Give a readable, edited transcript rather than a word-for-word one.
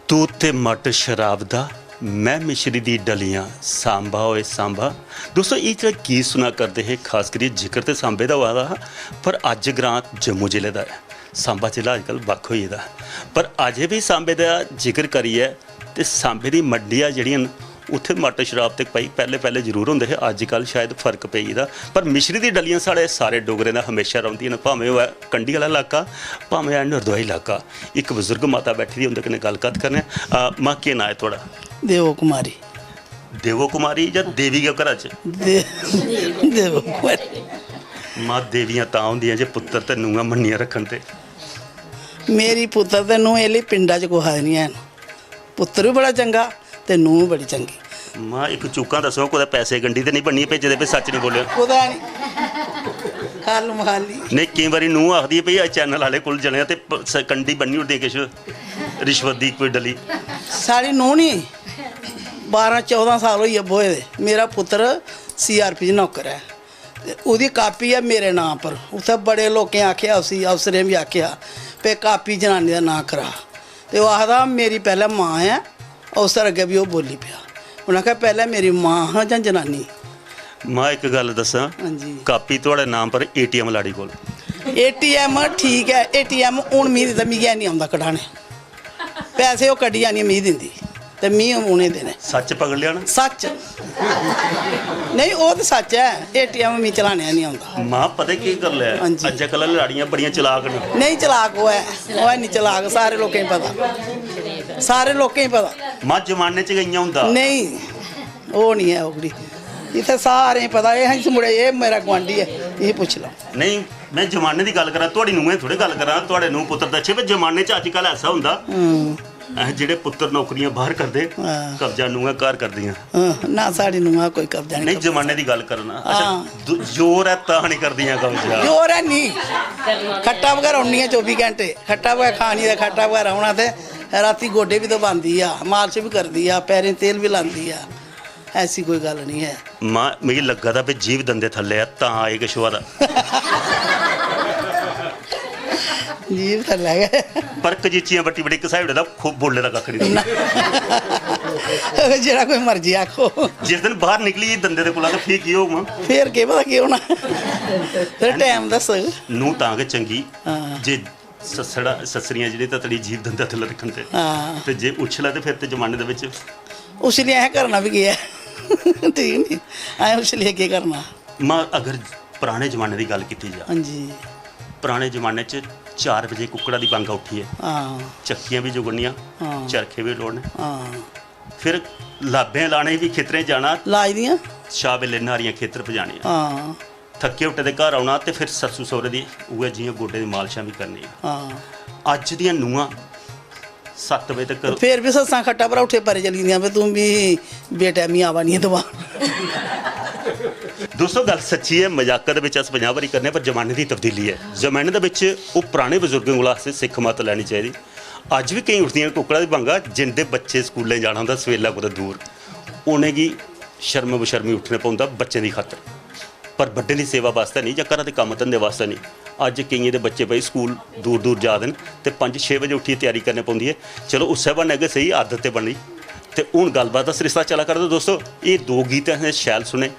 ਤੂੰ ਤੇ ਮਟ ਸ਼ਰਾਬ ਦਾ ਮੈਂ ਮਿਸ਼ਰੀ ਦੀ ਡਲੀਆਂ सांबा होए सांबा। दोस्तों ये ਜਿਹੜਾ ਕੀ ਸੁਣਾ ਕਰਦੇ ਹੈ ਖਾਸ ਕਰੀ ਜ਼ਿਕਰ ਤੇ सांबे ਦਾ ਵਾਦਾ ਪਰ ਅੱਜ ਗ੍ਰਾਂਟ ਜੰਮੂ ਜ਼ਿਲ੍ਹੇ ਦਾ ਹੈ। सांबा ਜ਼ਿਲ੍ਹਾ ਅੱਜ ਕੱਲ੍ਹ ਵੱਖ ਹੋਈ ਦਾ ਪਰ ਅਜੇ ਵੀ सांबे ਦਾ ਜ਼ਿਕਰ ਕਰੀਏ ਤੇ सांबे ਦੀ ਮੰਡੀਆਂ ਜਿਹੜੀਆਂ ਉੱਥੇ ਮਟ ਸ਼ਰਾਬ ਤੇ ਭਾਈ ਪਹਿਲੇ ਜ਼ਰੂਰ ਹੁੰਦੇ ਹੈ ਅੱਜ ਕੱਲ੍ਹ ਸ਼ਾਇਦ ਫਰਕ ਪਈ ਦਾ ਪਰ ਮਿਸ਼ਰੀ ਦੀ ਡਲੀਆਂ ਸਾਰੇ ਡੋਗਰੇ ਦਾ ਹਮੇਸ਼ਾ ਰਹਿੰਦੀਆਂ ਨੇ ਭਾਵੇਂ ਉਹ ਕੰਢੀ ਵਾਲਾ ਇਲਾਕਾ ਭਾਵੇਂ ਹੈ ਨਰਦੋਈ ਇਲਾਕਾ। ਇੱਕ ਬਜ਼ੁਰਗ ਮਾਤਾ ਬੈਠੀ ਦੀ ਉਹਦੇ ਕਨੇ ਗੱਲਬਾਤ ਕਰਨੇ ਮਾਂ ਕੀ ਨਾਂ ਹੈ ਤੁਹਾਡਾ? देवो कुमारी। देवो कुमारी ਜਾਂ ਦੇਵੀ ਕੇ ਘਰਾਂ 'ਚ? देवो कुमारी। ਮਾਂ ਦੇਵੀਆਂ ਤਾਂ ਹੁੰਦੀਆਂ ਜੇ ਪੁੱਤਰ ਤੇ ਨੂੰਹਾਂ ਮੰਨੀਆਂ ਰੱਖਣ ਤੇ। ਮੇਰੀ ਪੁੱਤਰ ਤੇ ਨੂੰਹ ਇਹ ਲਈ ਪਿੰਡਾਂ 'ਚ ਕੋਹਾ ਨਹੀਂ ਹੈ। ਪੁੱਤਰ ਵੀ ਬੜਾ ਚੰਗਾ ਤੇ ਨੂੰਹ ਵੀ ਬੜੀ ਚੰਗੀ। ਮਾਂ ਇੱਕ ਚੂਕਾਂ ਦੱਸੋ ਕੋਈ ਪੈਸੇ ਗੰਢੀ ਤੇ ਨਹੀਂ ਬੰਨੀ ਭੇਜਦੇ ਪਏ ਸੱਚ ਨਹੀਂ ਬੋਲਿਆ? ਉਹਦਾ ਨਹੀਂ ਖਾਲ ਮਹਾਲੀ ਨਹੀਂ ਕਈ ਵਾਰੀ ਨੂੰਹ ਆਖਦੀ ਹੈ ਭਈ ਆ ਚੈਨਲ ਵਾਲੇ ਕੋਲ ਜਣਿਆ ਤੇ ਕੰਢੀ ਬੰਨੀ ਹੁੰਦੀ ਕਿਛ ਰਿਸ਼ਵਤ ਦੀ ਕੋਈ ਡਲੀ। ਸਾਡੀ ਨੂੰਹ ਨਹੀਂ 12-14 ਸਾਲ ਹੋਈ ਬੋਏ ਦੇ। ਮੇਰਾ ਪੁੱਤਰ CRP 'ਚ ਨੌਕਰ ਹੈ ਤੇ ਉਹਦੀ ਕਾਪੀ ਹੈ ਮੇਰੇ ਨਾਂ ਪਰ। ਉੱਥੇ ਬੜੇ ਲੋਕਾਂ ਆਖਿਆ ਉਸੇ ਅਫਸਰੇ ਵੀ ਆਖਿਆ ਵੀ ਕਾਪੀ ਜਨਾਨੀ ਦਾ ਨਾਂ ਕਰਾ ਤੇ ਉਹ ਆਖਦਾ ਮੇਰੀ ਪਹਿਲਾਂ ਮਾਂ ਹੈ। ਉਸ ਤਰ੍ਹਾਂ ਅੱਗੇ ਵੀ ਉਹ ਬੋਲੀ ਪਿਆ। ਉਹਨਾਂ ਆਖਿਆ ਪਹਿਲਾਂ ਮੇਰੀ ਮਾਂ ਹਾਂ ਜਾਂ ਜਨਾਨੀ। ਮਾਂ ਇੱਕ ਗੱਲ ਦੱਸਾਂ ਹਾਂਜੀ ਕਾਪੀ ਤੁਹਾਡੇ ਨਾਮ ਪਰ ATM ਲਾੜੀ ਕੋਲ ATM ਠੀਕ ਹੈ। ATM ਹੁਣ ਮੀਂਹ ਦਾ ਮੀਂਹ ਨਹੀਂ ਆਉਂਦਾ ਕਢਾਣੇ ਪੈਸੇ ਉਹ ਕੱਢੀਆਂ ਨਹੀਂ ਮੀਂਹ ਦਿੰਦੀ ਤੇ ਮੀਂਹ ਉਹਨੇ ਦੇਣੇ। ਸੱਚ ਪਕੜ ਲਿਆ ਨਾ? ਸੱਚ ਨਹੀਂ ਉਹ ਤਾਂ ਸੱਚ ਹੈ। ATM ਮੀਂਹ ਚਲਾਣਿਆ ਨਹੀਂ ਆਉਂਦਾ। ਮਾਂ ਪਤਾ ਕੀ ਗੱਲ ਹੈ ਹਾਂਜੀ। ਅੱਜ ਕੱਲ੍ਹ ਲੜਾਈਆਂ ਬੜੀਆਂ ਚਲਾਕ ਨੇ। ਨਹੀਂ ਚਲਾਕ ਉਹ ਹੈ ਨਹੀਂ ਚਲਾਕ। ਸਾਰੇ ਲੋਕਾਂ ਨੂੰ ਪਤਾ ਸਾਰੇ ਲੋਕਾਂ ਨੂੰ ਪਤਾ। ਮਾਂ ਜ਼ਮਾਨੇ 'ਚ ਗਈਆਂ ਹੁੰਦਾ ਨਹੀਂ ਉਹ ਨਹੀਂ ਹੈ ਉਗੜੀ ਇੱਥੇ ਸਾਰੇ ਪਤਾ। ਇਹ ਹੰਸ ਮੁੜੇ ਇਹ ਮੇਰਾ ਗੁਆਂਢੀ ਹੈ ਇਹ ਪੁੱਛ ਲਓ। ਨਹੀਂ ਮੈਂ ਜ਼ਮਾਨੇ ਦੀ ਗੱਲ ਕਰਾਂ ਤੁਹਾਡੀ ਨੂੰਹ ਥੋੜੇ ਗੱਲ ਕਰਾਂ ਤੁਹਾਡੇ ਨੂੰ ਪੁੱਤਰ ਦਾ ਅੱਛੇ ਵੀ ਜ਼ਮਾਨੇ 'ਚ ਅੱਜ ਕੱਲ੍ਹ ਐਸਾ ਹੁੰਦਾ ਜਿਹੜੇ ਪੁੱਤਰ ਨੌਕਰੀਆਂ ਬਾਹਰ ਕਰਦੇ ਕਬਜ਼ਾ ਨੂੰਹਾਂ ਘਰ ਕਰਦੀਆਂ। ਨਾ ਸਾਡੀ ਨੂੰਹਾਂ ਕੋਈ ਕਬਜ਼ਾ ਨਹੀਂ ਜ਼ਮਾਨੇ ਦੀ ਗੱਲ ਕਰਨਾ। ਅੱਛਾ ਜ਼ੋਰ ਹੈ ਤਾਂ ਨਹੀਂ ਕਰਦੀਆਂ ਕਬਜ਼ਾ? ਜ਼ੋਰ ਹੈ ਨਹੀਂ। ਖੱਟਾ ਵਗੈਰਾ ਆਉਣੀ 24 ਘੰਟੇ ਖੱਟਾ ਵਗੈਰਾ ਖਾਣੀ ਦਾ ਖੱਟਾ ਵਗੈਰਾ ਆਉਣਾ ਤੇ ਰਾਤੀ ਗੋਡੇ ਵੀ ਦਬਾਉਂਦੀ ਆ ਮਾਲਸ਼ ਵੀ ਕਰਦੀ ਆ ਪੈਰੇ ਤੇਲ ਵੀ ਲਾਉਂਦੀ ਆ। ਐਸੀ ਕੋਈ ਗੱਲ ਨਹੀਂ ਹੈ। ਮਾਂ ਮੈਨੂੰ ਲੱਗਾ ਤਾਂ ਵੀ ਜੀਵ ਦੰਦੇ ਥੱਲੇ ਆ ਤਾਂ ਆਏ ਕਿਸ਼ਵਾ ਦਾ ਜੀਵ ਥੱਲੇ ਗਏ ਪਰ ਕਜੀਚੀਆਂ ਵੱਟੀ ਵੱਡੀ ਕਸਾਈੜੇ ਦਾ ਖੂਬ ਬੋਲੇ ਦਾ ਕੱਖ ਨਹੀਂ। ਜਿਹੜਾ ਕੋਈ ਮਰਜ਼ੀ ਆਖੋ ਜਿਸ ਦਿਨ ਬਾਹਰ ਨਿਕਲੀ ਦੰਦੇ ਦੇ ਕੋਲਾਂ ਤਾਂ ਫੇਰ ਕੀ ਹੋਊ ਮਾਂ? ਫੇਰ ਕੀ ਪਤਾ ਕੀ ਹੋਣਾ ਫਿਰ ਟਾਈਮ ਦੱਸ। ਨੂੰ ਤਾਂ ਕਿ ਚੰਗੀ ਜੇ ਸੱਸਰੀਆਂ ਜਿਹੜੀ ਤਾਂ ਤੜੀ ਜੀਵ ਦੰਦਾ ਥੱਲੇ ਰੱਖਣ ਤੇ ਜੇ ਉਛਲਾ ਤੇ ਫਿਰ ਤੇ ਜ਼ਮਾਨੇ ਦੇ ਵਿੱਚ ਉਸ ਲਈ ਇਹ ਕਰਨਾ ਵੀ ਕੀ ਹੈ ਠੀਕ ਨਹੀਂ ਐ ਉਸ ਲਈ ਕੀ ਕਰਨਾ। ਮਾਂ ਅਗਰ ਪੁਰਾਣੇ ਜ਼ਮਾਨੇ ਦੀ ਗੱਲ ਕੀਤੀ ਜਾ ਹਾਂਜੀ ਪੁਰਾਣੇ ਜ਼ਮਾਨੇ 'ਚ 4 ਵਜੇ ਕੁੱਕੜਾਂ ਦੀ ਬਾਂਗਾ ਉੱਠੀ ਹੈ ਚੱਕੀਆਂ ਵੀ ਜੁਗਣੀਆਂ ਚਰਖੇ ਵੀ ਲੋੜਨੇ ਫਿਰ ਲਾਭੇ ਲਾਣੇ ਵੀ ਖੇਤਰੇ ਜਾਣਾ ਲਾਜ ਦੀਆਂ ਸ਼ਾਹ ਵੇਲੇ ਨਾਰੀਆਂ ਖੇਤਰ ਪਜਾਣੀਆਂ ਥੱਕੇ ਉੱਟੇ ਦੇ ਘਰ ਆਉਣਾ ਤੇ ਫਿਰ ਸੱਸੂ ਸਹੁਰੇ ਦੀ ਉਹ ਜਿਹੀਆਂ ਗੋਡੇ ਦੀ ਮਾਲਸ਼ਾਂ ਵੀ ਕਰਨੀ ਹਾਂ ਅੱਜ ਦੀਆਂ ਨੂੰਹਾਂ 7 ਵਜੇ ਤੱਕ ਫੇਰ ਵੀ ਸੱਸਾਂ ਖੱਟਾ ਭਰਾ ਉੱਠੇ ਪਰੇ ਚਲੀ ਦੀਆਂ ਵੀ ਤੂੰ ਵੀ ਬੇਟਾ ਮੀ ਆਵਾ ਨਹੀਂ ਦਵਾ ਦੋਸਤੋ ਗੱਲ ਸੱਚੀ ਹੈ, ਮਜ਼ਾਕ ਦੇ ਵਿੱਚ ਅਸ 50 ਵਾਰੀ ਕਰਨੇ ਪਰ ਜ਼ਮਾਨੇ ਦੀ ਤਬਦੀਲੀ ਹੈ। ਜ਼ਮਾਨੇ ਦੇ ਵਿੱਚ ਉਹ ਪੁਰਾਣੇ ਬਜ਼ੁਰਗਾਂ ਕੋਲ ਵਾਸਤੇ ਸਿੱਖ ਮੱਤ ਲੈਣੀ ਚਾਹੀਦੀ। ਅੱਜ ਵੀ ਕਈ ਉੱਠਦੀਆਂ ਕੁੱਕੜਾਂ ਦੀ ਭੰਗਾ ਜਿੰਦੇ ਬੱਚੇ ਸਕੂਲੇ ਜਾਣਾ ਹੁੰਦਾ ਸਵੇਲਾ ਕੋਲ ਦੂਰ ਉਹਨੇ ਕੀ ਸ਼ਰਮ ਬਸ਼ਰਮੀ ਉੱਠਣੇ ਪਾਉਂਦਾ ਬੱਚੇ ਦੀ ਖਾਤਰ, ਪਰ ਵੱਡੇ ਦੀ ਸੇਵਾ ਵਾਸਤੇ ਨਹੀਂ ਜਾਂ ਘਰਾਂ ਦੇ ਕੰਮ ਧੰਦੇ ਵਾਸਤੇ ਨਹੀਂ। ਅੱਜ ਕਈਆਂ ਦੇ ਬੱਚੇ ਬਈ ਸਕੂਲ ਦੂਰ ਦੂਰ ਜਾ ਦੇਣ ਤੇ 5-6 ਵਜੇ ਉੱਠੀ ਤਿਆਰੀ ਕਰਨੀ ਪੈਂਦੀ ਹੈ। ਚਲੋ ਉਸੇ ਬਹਾਨੇ ਅਗੇ ਸਹੀ ਆਦਤ ਤੇ ਬਣੀ। ਤੇ ਹੁਣ ਗੱਲਬਾਤ ਦਾ ਸਰਿਸਤਾ ਚਲਾ ਕਰਦੇ ਦੋਸਤੋ। ਇਹ ਦੋ ਗੀਤ ਅਸੀਂ ਸ਼ੈਲ ਸੁਣੇ